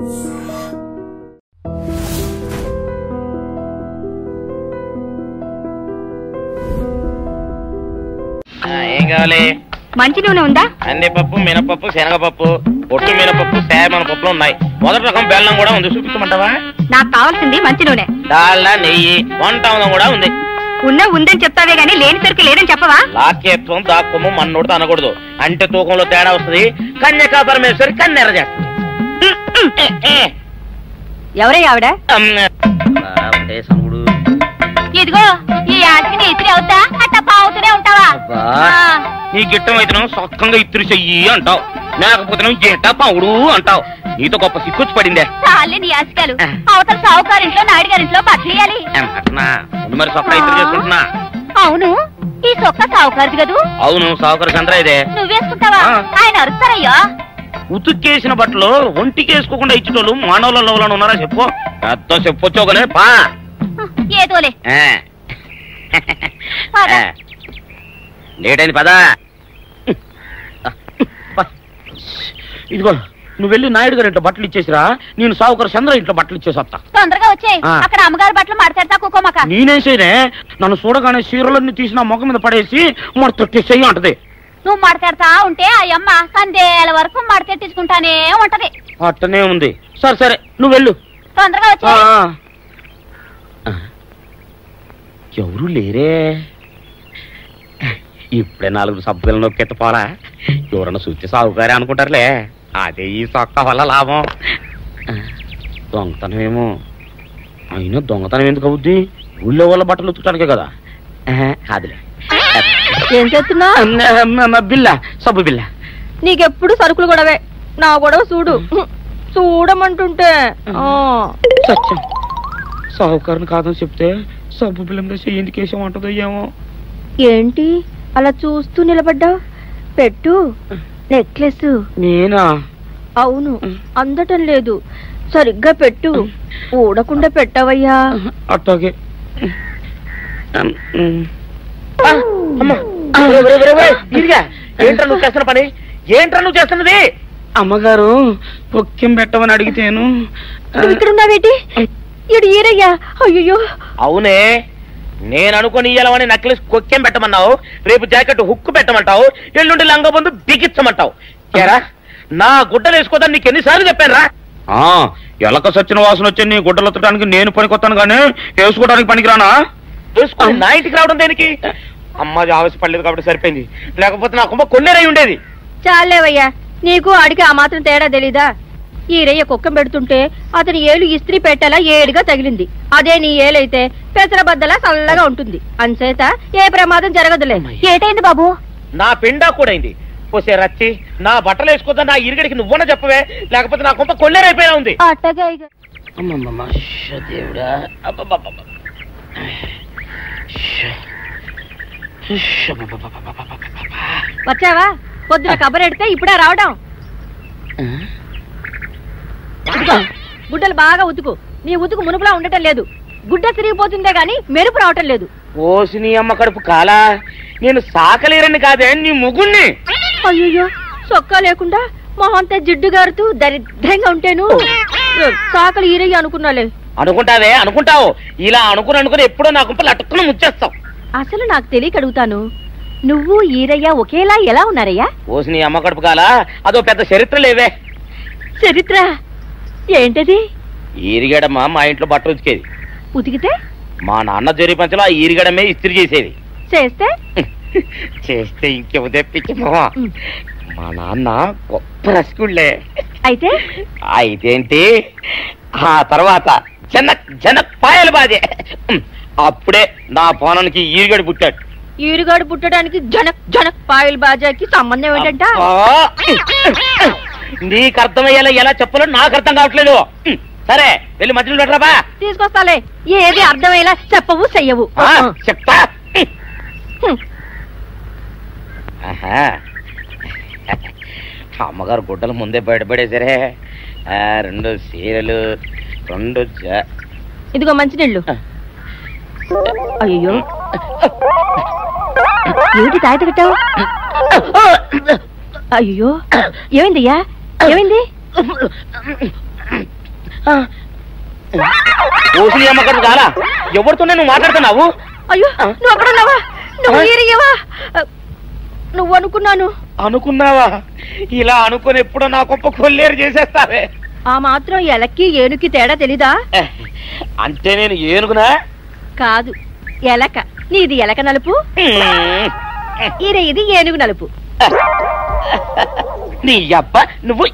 ఏం కావాలి? మంచి నూనె ఉందా? కందిపప్పు, మినపప్పు, శనగపప్పు, పొట్టు మినపప్పు, సేమన పప్పులు ఉన్నాయి. మొదటి రకం బెల్లం కూడా ఉంది, చూపించమంటావా? నాకు కావాల్సింది మంచి నూనె. డాల్డా, నెయ్యి, వంట కూడా ఉంది. ఉందని చెప్తావే గానీ లేని సరికి లేదని చెప్పవా? లాక్యత్వం దాక్కుము మన్నోడితో అనకూడదు, అంటే తూకంలో తేడా వస్తుంది. కన్యకా పరమేశ్వరి కన్నెర చేస్తుంది. ఎవరై ఆవిడ? ఇదిగో ఈ ఆటకి ఇస్త్రీ అవుతా అట్ట పావుతూనే ఉంటావా? నీ గిట్టం అయితే సొక్కంగా ఇత్తురు చెయ్యి అంటావు, లేకపోతే గిట్ట పావుడు అంటావు. నీతో గొప్ప సిక్కుచ్చి పడిందే. చాలే నీ ఆశకాలు. అవతల సావుకారింట్లో నాయుడు గారింట్లో బట్టలేయాలి. మరి సొక్క ఇత్తురు చేసుకుంటున్నా. అవును, ఈ సొక్క సావుకారిది కదూ? అవును, సావుకారు చంద్ర ఇదే. నువ్వేసుకుంటావా? ఆయన అరుస్తారయ్యా. ఉతుక్కేసిన బట్టలు ఒంటికి వేసుకోకుండా ఇచ్చేటోళ్ళు మానవులలో ఉన్నారా చెప్పు? పెద్ద చెప్పొచ్చోగలే పా. ఏదోలే లేట్ అయింది పదా. ఇదిగో నువ్వు వెళ్ళి నాయుడు గారి ఇంట్లో బట్టలు ఇచ్చేసిరా, నేను సావుకారు చంద్ర ఇంట్లో బట్టలు ఇచ్చేసి వస్తా. తొందరగా వచ్చే, అక్కడ అమ్మగారి బట్టలు మాడతాడతా కుకోమక. నేనేసేనే నన్ను చూడగానే చీరలన్నీ తీసిన మొక్క మీద పడేసి మరి తొట్టేసేయి అంటది. నువ్వు మడతెడతా ఉంటే ఆ అమ్మ కందేల వరకు మడతెట్టించుకుంటానే ఉంటది. అట్టనే ఉంది. సరే సరే నువ్వు వెళ్ళు, తొందరగా వచ్చే. ఎవరు లేరే, ఇప్పుడే 4 సబ్బులు నొక్కెత్త పోరా. ఎవరన్నా చూస్తే సాగుకారే అనుకుంటారులే. అదే ఈ సొక్క వల్ల లాభం. దొంగతనం ఏమో, అయినా దొంగతనం ఎందుకు అవుద్ది? ఊళ్ళో వాళ్ళ బట్టలు ఉతుకడానికే కదా. అదిలే. ఏం చేస్తున్నా? బిల్ల, సబ్బు బిల్ల. నీకెప్పుడు సరుకులు గొడవే. నా గొడవ చూడు, చూడమంటుంటే. సత్యం, సాహుకారుని కాదని చెప్తే సబ్బు బిల్ల మీద ఎందుకేసం అంటదో ఏమో. ఏంటి అలా చూస్తూ నిలబడ్డావు? పెట్టు నెక్లెస్. నేనా? అవును, అందటం లేదు. సరిగ్గా పెట్టు, ఊడకుండా పెట్టవయ్యా. అట్టాగే. ఏంట్రా నువ్వు చేస్తున్న పని? ఏంట్రా నువ్వు చేస్తున్నది? అమ్మగారు పొక్కెం పెట్టమని అడిగితేను. ఇక్కడ ఉన్నావేటి? ఇడు ఈరయ్యా. అయ్యో. అవునే, నేను అనుకుని ఇయ్యాలని నక్లెస్ కొక్కెం పెట్టమన్నావు, రేపు జాకెట్ హుక్కు పెట్టమంటావు, ఎల్లుండి లంగబందు బిగించమంటావు. ఏరా నా గుడ్డలు వేసుకోదాన్ని నీకు ఎన్నిసార్లు చెప్పాను రా? ఎలక సచ్చిన వాసన వచ్చి నీ గుడ్డలు ఎత్తడానికి నేను పనికొత్తాను కానీ వేసుకోవడానికి పనికిరానా? వేసుకుని నా ఇంటికి రావడం దేనికి? అమ్మాది ఆవేశపడలేదు కాబట్టి సరిపోయింది, లేకపోతే నా కుమ్మ కొన్నేరై ఉండేది. చాలేవయ్యా, నీకు ఆడికి ఆ మాత్రం తేడా తెలీదా? ఈరయ్య కుక్కం పెడుతుంటే అతని ఏలు ఇస్త్రీ పెట్టేలా ఏడుగా తగిలింది. అదే నీ ఏలైతే పెసరబద్దలా చల్లగా ఉంటుంది. అంచేత ఏ ప్రమాదం జరగదులే. ఏటైంది బాబు? నా పిండా కూడా అయింది. పోసే రచ్చి, నా బట్టలు వేసుకోద్దా నా ఇరుగడికి నువ్వన్నా చెప్పవే, లేకపోతే నా కొంప కొల్లేరైపోయినా ఉంది. వచ్చావా? పొద్దున కబరెడితే ఇప్పుడే రావడం. గుడ్డలు బాగా ఉతుకు. నీ ఉతుకు మునుపులా ఉండటం లేదు. గుడ్డ తిరిగిపోతుందే గాని మెరుపు రావటం లేదు. ఓసి నీ అమ్మ కడుపు కాలా, నేను సాకలేరని కాదే నీ ముగ్గుణ్ణి. అయ్యో, సొక్కా లేకుండా మొహంతా జిడ్డు గారుతూ దరిద్రంగా ఉంటేను సాకలు ఈరయ్య అనుకున్నాలే. అనుకుంటావే, అనుకుంటావు. ఇలా అనుకుని ఎప్పుడో నా గుంపలు అటుక్కుని ముచ్చేస్తావు. అసలు నాకు తెలియక అడుగుతాను, నువ్వు ఈరయ్య ఒకేలా ఎలా ఉన్నారయ్యా? ఓసి నీ అమ్మ కడుపు కాలా, అదో పెద్ద చరిత్ర లేవే. చరిత్ర ఏంటది? ఈరిగడమ్మ మా ఇంట్లో బట్టలు ఉతికేది. ఉతికితే మా నాన్న జరి పంచలో ఆ ఈరిగడమే ఇస్త్రీ చేసేది. చేస్తే చేస్తే ఇంకేమో తెప్పించమో. మా నాన్న గొప్ప రసికుళ్ళే. అయితేంటి, ఆ తర్వాత జనక్ పాయలు బాధే. అప్పుడే నా పోనానికి ఈరిగడు పుట్టాడు. ఈరుగాడు పుట్టడానికి జనక్ పాయల్ బాజాకి సంబంధం ఏంటంట? నీకు అర్థమయ్యేలా ఎలా చెప్పాలో నాకు అర్థం కావట్లేదు. సరే వెళ్ళి మధ్యలో పెట్టరాబా. తీసుకొస్తాలే. ఏది అర్థమయ్యేలా చెప్పవు చెయ్యవు. చెప్తా. అమ్మగారు గుడ్డలు ముందే బయటపడేసరే. 2 చీరలు, 2 ఇదిగో మంచినీళ్ళు. అయ్యో, ఏమిటి తాయిత కట్టావు? అయ్యో, ఏమైందయ్యా? ఏమైంది? ఓసిలి అమ్మకం చాలా ఎవరితోనే నువ్వు మాట్లాడుతున్నావు? అయ్యో నువ్వు అక్కడున్నావా? నువ్వు ఈరయ్యవా? నువ్వు అనుకున్నావా? ఇలా అనుకుని ఎప్పుడో నా గొప్ప కొల్లేరు చేసేస్తావే. ఆ మాత్రం ఎలక్కి ఏనుకి తేడా తెలీదా? అంటే నేను ఏనుగునా? కాదు, ఎలక. నీది ఎలక నలుపు, ఇది ఏనుగు నలుపు. నీ అబ్బ నువ్వు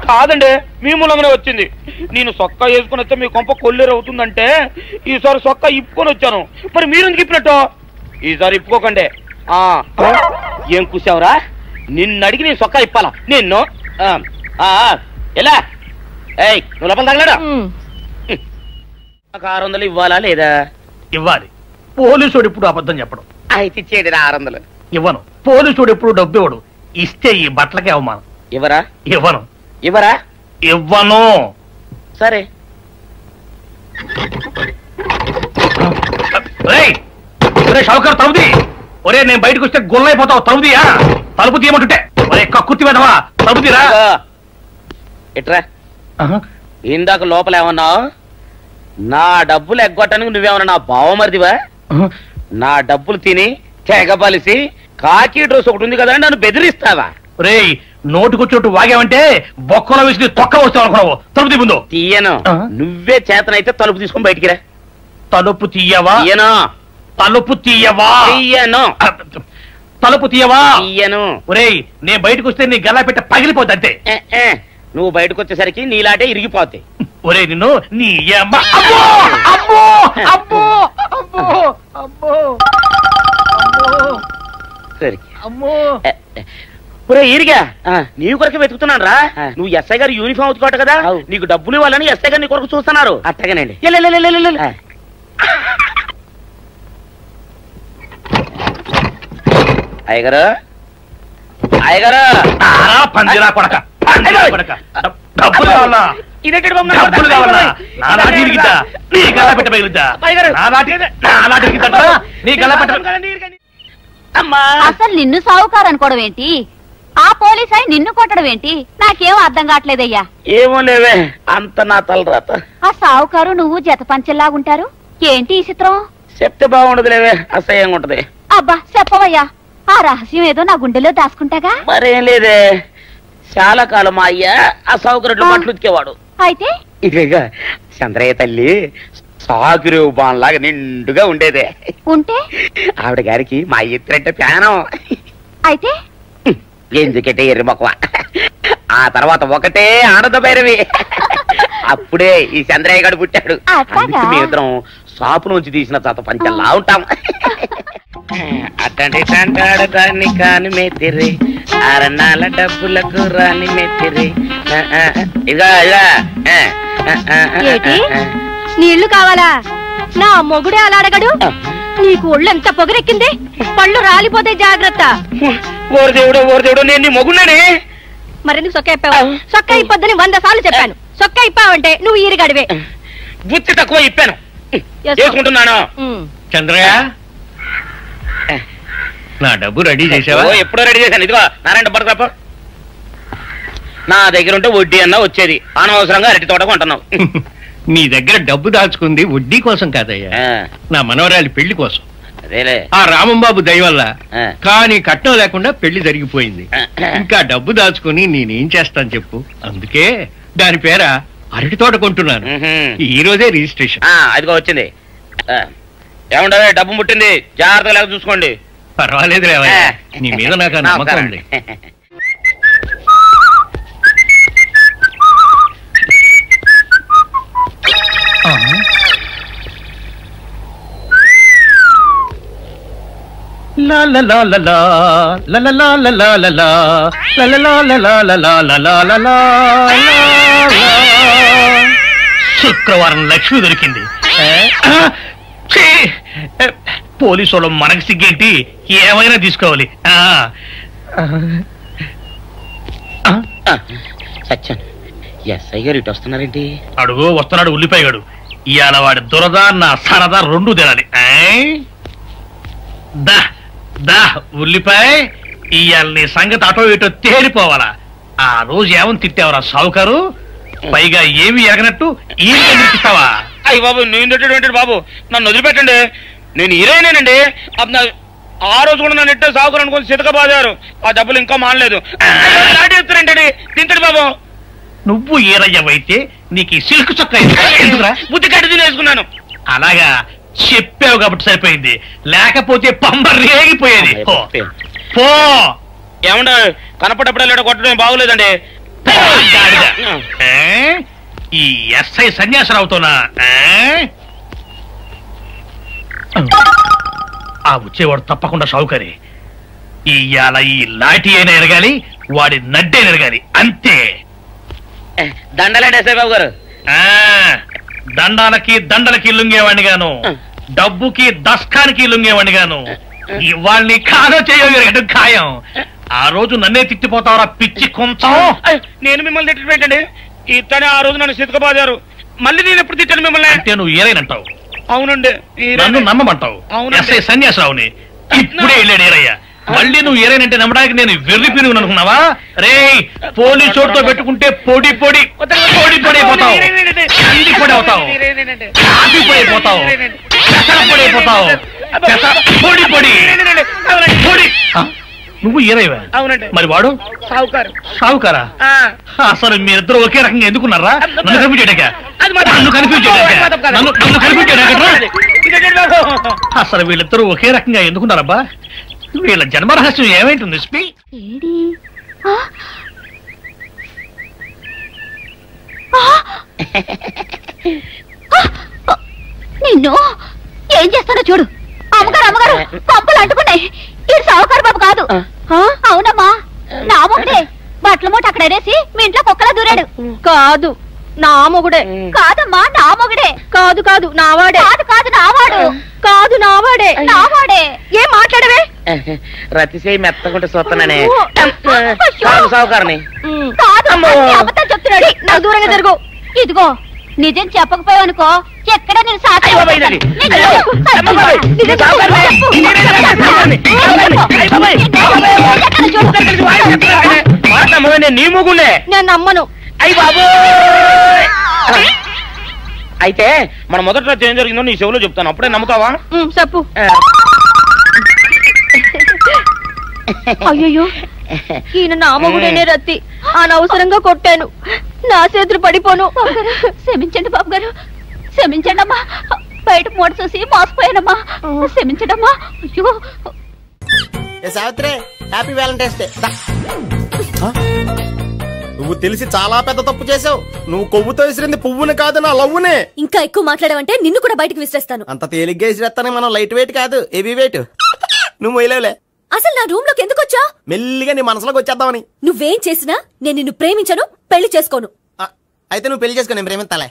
కాదండి, మీ మూలంగానే వచ్చింది. నేను సొక్క వేసుకుని వచ్చా మీ కొంప కొల్లేరు అవుతుందంటే ఈసారి సొక్క ఇప్పుకొని వచ్చాను. మరి మీరెందుకు ఇప్పినట్టు? ఈసారి ఇప్పుకోకండి. ఏం కూసావురా? నిన్ను అడిగి నేను సొక్క ఇప్పాలా నిన్ను? ఎలా నువ్వు లోపల తగలడా? 600 ఇవ్వాలా లేదా? ఇవ్వాలి. పోలీసుడు ఇప్పుడు అబద్ధం చెప్పడం. అయితే ఇచ్చేది 600. ఇవ్వను. పోలీసుడు ఎప్పుడు డబ్బు ఇవ్వడు. ఇస్తే ఈ బట్టలకే అవమానం. ఇవ్వరా? ఇవ్వను. సరే. షౌకర్ తలుపుది. ఒరే నేను బయటకు వస్తే గొల్లైపోతావు. తలుపుదియా? తలుపు తీయమంటుంటే ఒరే కక్కుర్తి వెదవా, తలుపుదిరా. ఎట్రా ఇందాక లోపల ఏమన్నావు? నా డబ్బులు ఎగ్గొట్టడానికి నువ్వేమన్నా నా బావమరిదివా? నా డబ్బులు తిని తెగబలిసి కాకి డ్రెస్ ఒకటి ఉంది కదా నన్ను బెదిరిస్తావా? రే నోటుకొచ్చోటు వాగావంటే బొక్కలో వేసి తొక్క వస్తావు అనుకున్నావు. తలుపు ముందు తీయను. నువ్వే చేతనైతే తలుపు తీసుకొని బయటికి రా. తలుపు తీయవా? తలుపు తీయవా? తలుపు తీయవా? తీయను. ఒరేయ్ నేను బయటకు వస్తే నీ గల్లా పెట్ట పగిలిపోద్ది అంతే. నువ్వు బయటకు వచ్చేసరికి నీలాటే ఇరిగిపోతాయి. ఒరే నిన్ను నీ ఇరిగా నీ కొరకు వెతుకుతున్నాను రా. నువ్వు ఎస్ఐ గారు యూనిఫామ్ అవుతుకోట కదా, నీకు డబ్బులు ఇవ్వాలని ఎస్ఐ గారు నీ కొరకు చూస్తున్నారు. అట్టగానండి. అయ్యగారు పందిరా కొడక, డబ్బులు కావాలా? డబ్బులు కావాలా? నా నాటి ఇరిగిద్దా? నీ గల్లా పెట్ట పగిలిద్దా? నీ గల్లా పెట్ట. అసలు నిన్ను సావుకారు అనుకోవడం ఏంటి? ఆ పోలీస్ అయి నిన్ను కొట్టడం ఏంటి? నాకేం అర్థం కావట్లేదయ్యా. ఏమో లేవే, అంత నా తలరాత. ఆ సావుకారు నువ్వు జత పంచెల్లాగుంటారు ఏంటి ఈ చిత్రం? చెప్తే బాగుండదు లేవే, అసహ్యంగా ఉంటది. అబ్బా చెప్పవయ్యా, ఆ రహస్యం ఏదో నా గుండెలో దాచుకుంటాగా. మరేం లేదే, చాలా కాలం మా అయ్య ఆ సౌకర్యం మట్లు ఉతికేవాడు. అయితే ఇక చంద్రయ్య తల్లి సాగురేవు బాన్లాగా నిండుగా ఉండేదే. ఉంటే ఆవిడ గారికి మా ఎత్తురంటే ప్యానం. అయితే ఎందుకంటే ఎర్రి మొక్కవ. ఆ తర్వాత ఒకటే ఆనంద భైరవి. అప్పుడే ఈ చంద్రయ్య గారు పుట్టాడు. మేమిద్దరం షాపు నుంచి తీసిన తాత పంచల్లా ఉంటాం. అట్టండి అంటాడు దాన్ని కాని మెత్తిరి, అరణాల డబ్బులకు రాని మెత్తిరి. నీళ్లు కావాలా? నా మొగుడే అలా అడగడు. నీకు ఒళ్ళు ఎంత పొగరెక్కింది, పళ్ళు రాలిపోతే జాగ్రత్త. ఓరు దేవుడు నేను నీ మొగుడనే. మరెందుకు సొక్క ఇప్పావు? సొక్క ఇప్పొద్దని 100 సార్లు చెప్పాను. సొక్క ఇప్పావంటే నువ్వు ఈరిగడివే. బుద్ధి తక్కువ ఇప్పాను, చేసుకుంటున్నాను. చంద్రయ్య నా డబ్బు రెడీ చేసావా? ఎప్పుడో రెడీ చేశాను. ఇదిగో నారాయణ డబ్బు తప్ప నా దగ్గర ఉంటే వడ్డీ అన్నా వచ్చేది. అనవసరంగా అరటి తోట కొంటున్నావు. నీ దగ్గర డబ్బు దాచుకుంది వడ్డీ కోసం కాదయ్యా, నా మనవరాలి పెళ్లి కోసం. అదేలే, ఆ రామంబాబు దయ వల్ల కానీ కట్నం లేకుండా పెళ్లి జరిగిపోయింది. ఇంకా డబ్బు దాచుకుని నేనేం చేస్తాను చెప్పు. అందుకే దాని పేర అరటి తోట కొంటున్నాను. ఈ రోజే రిజిస్ట్రేషన్. అదిగో వచ్చింది. ఏముండవే, డబ్బు ముట్టింది, జాగ్రత్తగా లేక చూసుకోండి. పర్వాలేదు లేవా, నీ మీద నాకు నమ్మకం ఉంది. శుక్రవారం లక్ష్మి దొరికింది. పోలీసు వాళ్ళు మనకి సిగ్గేంటి, ఏమైనా తీసుకోవాలి. సత్యం, ఎస్ఐ గారు ఇటు వస్తున్నారేంటి? అడుగు వస్తున్నాడు ఉల్లిపాయగాడు. ఇవాళ వాడి దురద నా సరదా రెండు తినాలి. దా దా ఉల్లిపాయ, ఇవాళ నీ సంగతి అటో ఇటో తేలిపోవాలా. ఆ రోజు ఏమని తిట్టావరా సావుకారు? పైగా ఏమి ఎరగనట్టు ఈస్తావా? అయ్యి బాబు నేను తిట్టేటువంటి బాబు, నన్ను వదిలిపెట్టండి. నేను హీరోయినేనండి. ఆ రోజు కూడా నన్ను ఇట్టే సాగుకుని అనుకుని సితకబాదారు. ఆ డబ్బులు ఇంకా మానలేదు. చెప్తారేంటండి? తింటాడు బాబు. నువ్వు ఈరయ్యవైతే నీకు సిల్క్ చొక్క ఎందుకురా? బుద్ధి కట్టి తినేసుకున్నాను. అలాగా చెప్పావు కాబట్టి సరిపోయింది, లేకపోతే పంబ రేగిపోయేది. పో. ఏమంటే కనపడప్పుడల్లా కొట్టడం బాగోలేదండి. ఈ ఎస్ఐ సన్యాసరావుతోనా? ఆ వచ్చేవాడు తప్పకుండా షావుకరి. ఇవాళ ఈ లాఠీ అయినా ఎరగాలి, వాడి నడ్డే ఎరగాలి, అంతే. దండలండి ఎస్ఐ బాబు గారు. దండాలకి దండలకి లొంగేవాడిని గాను, డబ్బుకి దస్కానికి లొంగేవాడిని గాను. ఇవాళ్ళని కాదో చేయడం ఖాయం. ఆ రోజు నన్నే తిట్టిపోతావరా పిచ్చి కొంచెం. నేను మిమ్మల్ని తిట్టండి. ఇతనే ఆ రోజు నన్ను సితకబాదారు. మళ్ళీ నేను ఎప్పుడు తిట్టాను మిమ్మల్ని? అంటే నువ్వు ఏరైనంటావు, అవునండి. నన్ను నమ్మమంటావు. ఎస్ఐ సన్యాసరావుని ఇప్పుడే వెళ్ళాడు ఏరయ్య. మళ్ళీ నువ్వు ఏరైనంటే నమ్మడానికి నేను వెర్రి పిరుగు అనుకున్నావా? రే, పోలీస్ చోటుతో పెట్టుకుంటే పొడి పొడి పొడి పొడి అయిపోతావు, ఇంటి పొడి అవుతావు, కాఫీ పొడి అయిపోతావు, పెసర పొడి అయిపోతావు, పొడి పొడి పొడి. నువ్వు ఏరైవా? అవునండి. మరి వాడు సావుకారు. సావుకారా? అసలు మీరిద్దరు ఒకే రకంగా ఎందుకున్నారా? నన్ను కన్ఫ్యూజ్ చేయడాక, నన్ను కన్ఫ్యూజ్ చేయడాక, నన్ను కన్ఫ్యూజ్ చేయడాక. అసలు వీళ్ళిద్దరూ ఒకే రకంగా ఎందుకున్నారబ్బా? వీళ్ళ జన్మరహస్యం ఏమైంటుంది? నిన్ను ఏం చేస్తానో చూడు. అమ్మగారు అమ్మగారు పంపలు అంటుకున్నాయి. ఇది సావుకారు బాబు కాదు. అవునమ్మా, నా మొగుడే. బట్టల మూట అక్కడ ఎరేసి మీ ఇంట్లో కుక్కలా దూరాడు. కాదు, నా మొగుడే. కాదమ్మా, నా మొగుడే. కాదు కాదు, నావాడే. కాదు కాదు, నావాడు. కాదు, నావాడే. నావాడే. ఏం మాట్లాడవే? రతిసేయి మెత్తకుంటే చూస్తున్నానే. సావుకారని కాదు, అబద్ధం చెప్తున్నాడు. నాకు దూరంగా జరుగు. ఇదిగో, నిజం చెప్పకపోయావనుకో ఎక్కడ నేను సాక్షి నీ మొగుండే. నేను నమ్మను. అయ్యి బాబు. అయితే మన మొదటి రాత్రి ఏం జరిగిందో నీ చెవులో చెప్తాను, అప్పుడే నమ్ముతావా? చెప్పు. అయ్యో, ఈయన నా మొగుడేనే రత్తి. అనవసరంగా కొట్టాను, నా చేతులు పడిపోను. క్షమించండి బాబు గారు, క్షమించండి అమ్మా. బయట మూట చూసి మోసపోయానమ్మా, క్షమించడమ్మా. అయ్యో. Savitri, happy Valentine's day. నువ్వు తెలిసి చాలా పెద్ద తప్పు చేసావు. నువ్వు కొవ్వుతో విసిరింది పువ్వుని కాదు, నా లవ్వునే. ఇంకా ఎక్కువ మాట్లాడావంటే నిన్ను కూడా బయటకు విసిరేస్తాను. అంత తేలిగ్గా విసిరేస్తానే, మనం లైట్ వెయిట్ కాదు, హెవీ వెయిట్. నువ్వు వేయలేవులే. అసలు నా రూమ్ లోకి ఎందుకు వచ్చా? మెల్లిగా నీ మనసులోకి వచ్చేద్దామని. నువ్వేం చేసినా నేను నిన్ను ప్రేమించను, పెళ్లి చేసుకోను. అయితే నువ్వు పెళ్లి చేసుకో, నేను ప్రేమిస్తాలే.